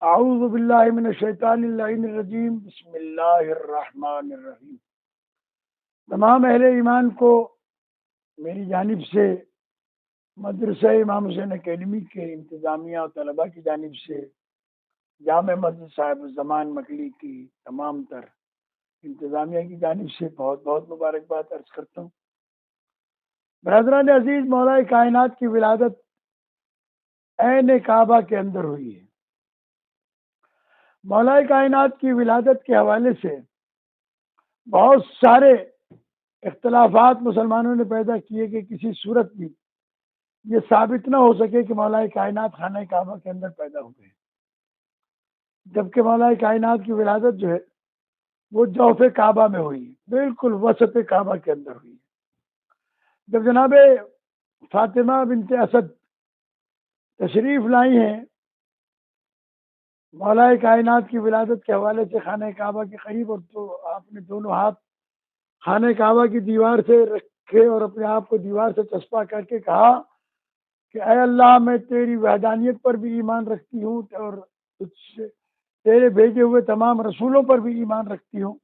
اعوذ باللہ من الشیطان اللعین الرجیم، بسم اللہ الرحمن الرحیم۔ تمام اہل ایمان کو میری جانب سے مدرسہ امام حسین اکیڈمی کے انتظامیہ اور طلباء کی جانب سے جامع مسجد صاحب الزمان مکلی کی تمام تر انتظامیہ کی جانب سے بہت بہت مبارکباد عرض کرتا ہوں۔ برادران عزیز، مولا کائنات کی ولادت عین کعبہ کے اندر ہوئی ہے۔ مولا کائنات کی ولادت کے حوالے سے بہت سارے اختلافات مسلمانوں نے پیدا کیے کہ کسی صورت بھی یہ ثابت نہ ہو سکے کہ مولا کائنات خانہ کعبہ کے اندر پیدا ہوئے، جبکہ مولا کائنات کی ولادت جو ہے وہ جوف کعبہ میں ہوئی، بالکل وسط کعبہ کے اندر ہوئی۔ جب جناب فاطمہ بنت اسد تشریف لائی ہیں مولا کائنات کی ولادت کے حوالے سے خانہ کعبہ کے قریب، اور تو آپ نے دونوں ہاتھ خانہ کعبہ کی دیوار سے رکھے اور اپنے آپ کو دیوار سے چسپا کر کے کہا کہ اے اللہ، میں تیری وحدانیت پر بھی ایمان رکھتی ہوں اور تجھ سے تیرے بھیجے ہوئے تمام رسولوں پر بھی ایمان رکھتی ہوں،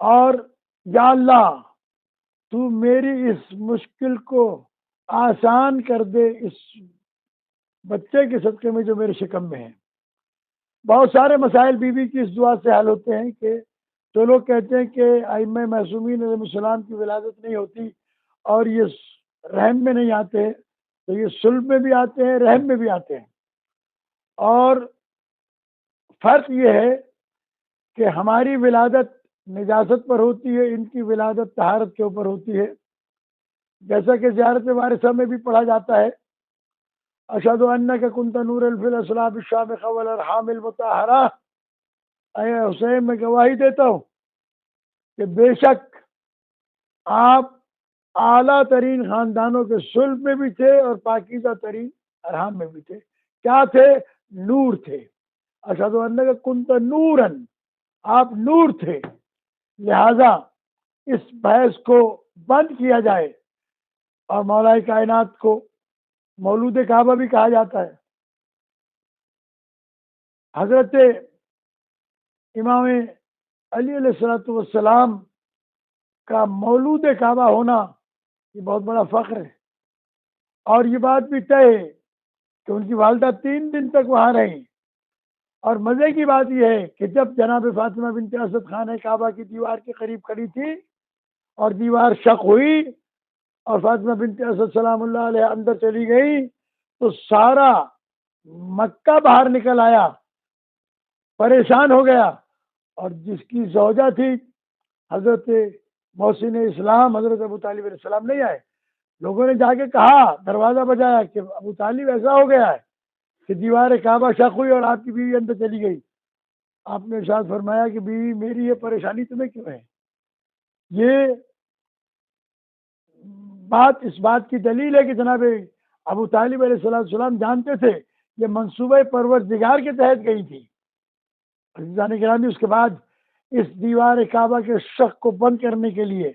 اور یا اللہ تو میری اس مشکل کو آسان کر دے اس بچے کے صدقے میں جو میرے شکم میں ہے۔ بہت سارے مسائل بی بی کی اس دعا سے حل ہوتے ہیں کہ جو لوگ کہتے ہیں کہ ائمہ معصومین علیہ السلام کی ولادت نہیں ہوتی اور یہ رحم میں نہیں آتے، تو یہ صلب میں بھی آتے ہیں، رحم میں بھی آتے ہیں، اور فرق یہ ہے کہ ہماری ولادت نجاست پر ہوتی ہے، ان کی ولادت طہارت کے اوپر ہوتی ہے، جیسا کہ زیارت وارثہ میں بھی پڑھا جاتا ہے اشہد انک کنت نورا فی الاصلاب الشامخہ والارحام المطہرہ۔ اے حسین، میں گواہی دیتا ہوں کہ بے شک آپ اعلیٰ ترین خاندانوں کے صلب میں بھی تھے اور پاکیزہ ترین ارحام میں بھی تھے۔ کیا تھے؟ نور تھے۔ اشہد انک کنت نورا، آپ نور تھے، لہذا اس بحث کو بند کیا جائے۔ اور مولا کائنات کو مولود کعبہ بھی کہا جاتا ہے۔ حضرت امام علی علیہ السلام کا مولود کعبہ ہونا یہ بہت بڑا فخر ہے، اور یہ بات بھی طے ہے کہ ان کی والدہ 3 دن تک وہاں رہیں، اور مزے کی بات یہ ہے کہ جب جناب فاطمہ بنت اسد خانہ کعبہ کی دیوار کے قریب کھڑی تھی اور دیوار شق ہوئی اور فاطمہ بنت اسد سلام اللہ علیہ اندر چلی گئی، تو سارا مکہ باہر نکل آیا، پریشان ہو گیا، اور جس کی زوجہ تھی حضرت محسن اسلام حضرت ابو طالب علیہ السلام نہیں آئے۔ لوگوں نے جا کے کہا، دروازہ بجایا کہ ابو طالب ایسا ہو گیا ہے کہ دیوار کعبہ شق ہوئی اور آپ کی بیوی اندر چلی گئی۔ آپ نے ارشاد فرمایا کہ بیوی میری یہ پریشانی تمہیں کیوں ہے؟ یہ بات اس بات کی دلیل ہے کہ جناب ابو طالب علیہ السلام جانتے تھے یہ منصوبہ پروردگار کے تحت گئی تھی۔ عزیزان گرامی، اس کے بعد اس دیوار کعبہ کے شق کو بند کرنے کے لیے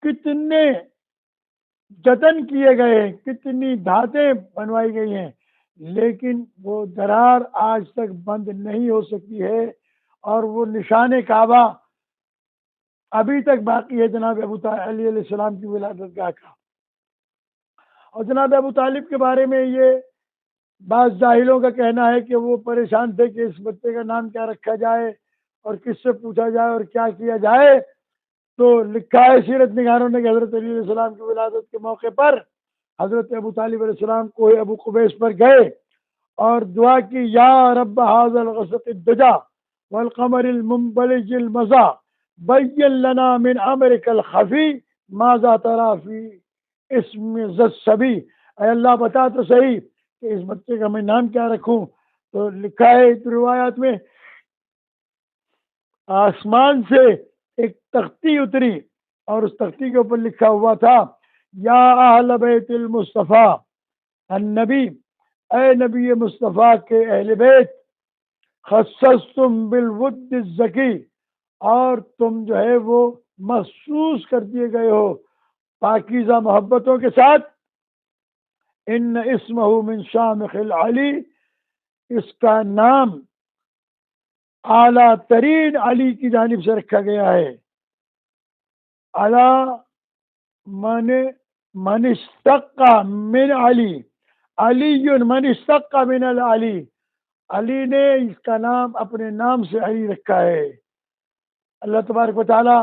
کتنے جتن کیے گئے ہیں، کتنی دھاتیں بنوائی گئی ہیں، لیکن وہ درار آج تک بند نہیں ہو سکتی ہے، اور وہ نشان کعبہ ابھی تک باقی ہے جناب ابو طالب علیہ السلام کی ولادت گاہ کا۔ اور جناب ابو طالب کے بارے میں یہ بعض جاہلوں کا کہنا ہے کہ وہ پریشان تھے کہ اس بچے کا نام کیا رکھا جائے اور کس سے پوچھا جائے اور کیا کیا جائے، تو لکھا ہے سیرت نگاروں نے کہ حضرت علی علیہ السلام کی ولادت کے موقع پر حضرت ابو طالب علیہ السلام کوہ ابو قبیس پر گئے اور دعا کی، یا رب ھذا الغسق الدجا والقمر المنبلج المزا بین لنا من امرک الخفی ماذا تری فی اسم ذی الصبی۔ اے اللہ بتا تو صحیح کہ اس بچے کا میں نام کیا رکھوں۔ تو لکھا ہے روایات میں آسمان سے ایک تختی اتری اور اس تختی کے اوپر لکھا ہوا تھا، یا اہل بیت المصطفیٰ النبی، اے نبی مصطفیٰ کے اہل بیت، خصصتم بالود الزکی، اور تم جو ہے وہ مخصوص کر دیے گئے ہو پاکیزہ محبتوں کے ساتھ، ان اسمہ من شامخ العلی، اس کا نام اعلیٰ ترین علی کی جانب سے رکھا گیا ہے. اعلیٰ من اشتق من علی، علی من اشتق من العلی، علی نے اس کا نام اپنے نام سے علی رکھا ہے. اللہ تبارک و تعالی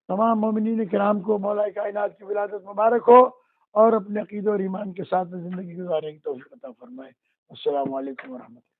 تمام مومنین کرام کو مولا کائنات کی ولادت مبارک ہو، اور اپنے عقیدہ اور ایمان کے ساتھ زندگی گزارنے کی توفیق عطا فرمائے. السلام علیکم ورحمۃ اللہ.